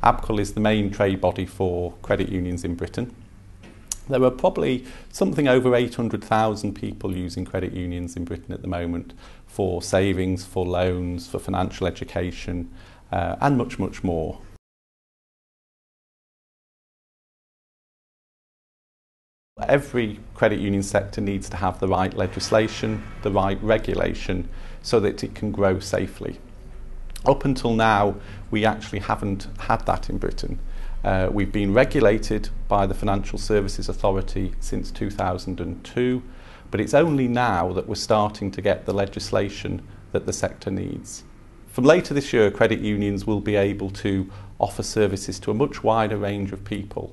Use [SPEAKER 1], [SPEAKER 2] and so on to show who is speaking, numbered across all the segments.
[SPEAKER 1] ABCUL is the main trade body for credit unions in Britain. There are probably something over 800,000 people using credit unions in Britain at the moment for savings, for loans, for financial education, and much, much more. Every credit union sector needs to have the right legislation, the right regulation, so that it can grow safely. Up until now, we actually haven't had that in Britain. We've been regulated by the Financial Services Authority since 2002, but it's only now that we're starting to get the legislation that the sector needs. From later this year, credit unions will be able to offer services to a much wider range of people.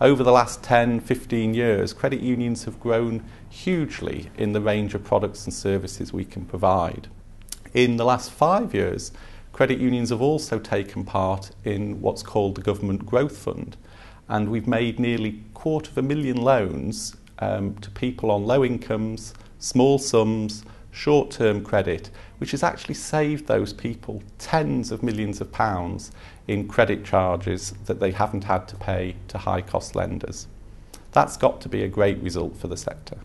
[SPEAKER 1] Over the last 10-15 years, credit unions have grown hugely in the range of products and services we can provide. In the last 5 years, credit unions have also taken part in what's called the Government Growth Fund, and we've made nearly 250,000 loans to people on low incomes, small sums, short-term credit, which has actually saved those people tens of millions of pounds in credit charges that they haven't had to pay to high-cost lenders. That's got to be a great result for the sector.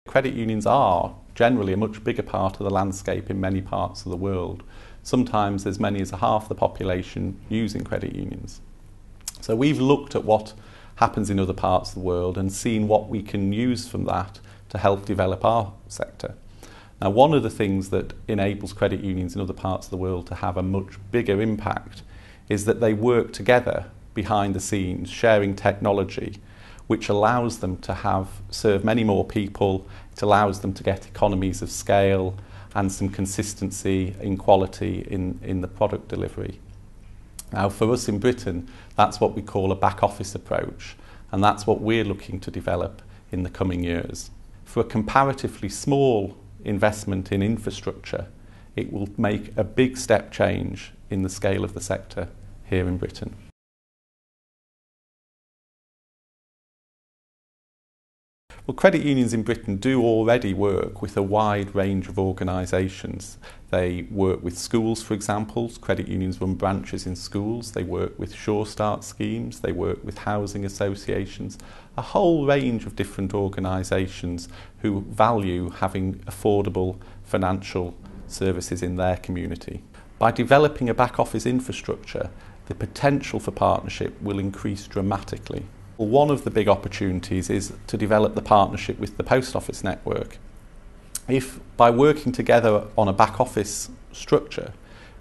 [SPEAKER 1] Credit unions are generally a much bigger part of the landscape in many parts of the world. Sometimes as many as half the population using credit unions. So we've looked at what happens in other parts of the world and seen what we can use from that to help develop our sector. Now, one of the things that enables credit unions in other parts of the world to have a much bigger impact is that they work together behind the scenes, sharing technology, which allows them to serve many more people. It allows them to get economies of scale and some consistency in quality in the product delivery. Now, for us in Britain, that's what we call a back office approach, and that's what we're looking to develop in the coming years. For a comparatively small investment in infrastructure, it will make a big step change in the scale of the sector here in Britain. Well, credit unions in Britain do already work with a wide range of organisations. They work with schools, for example. Credit unions run branches in schools. They work with Sure Start schemes. They work with housing associations. A whole range of different organisations who value having affordable financial services in their community. By developing a back office infrastructure, the potential for partnership will increase dramatically. One of the big opportunities is to develop the partnership with the post office network. If by working together on a back office structure,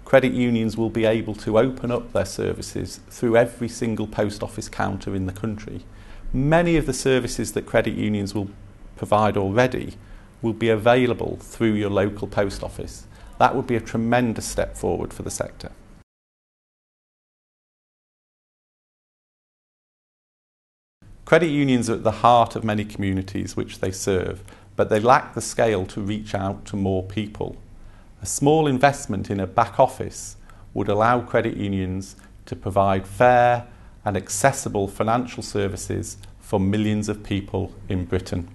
[SPEAKER 1] credit unions will be able to open up their services through every single post office counter in the country. Many of the services that credit unions will provide already will be available through your local post office. That would be a tremendous step forward for the sector. Credit unions are at the heart of many communities which they serve, but they lack the scale to reach out to more people. A small investment in a back office would allow credit unions to provide fair and accessible financial services for millions of people in Britain.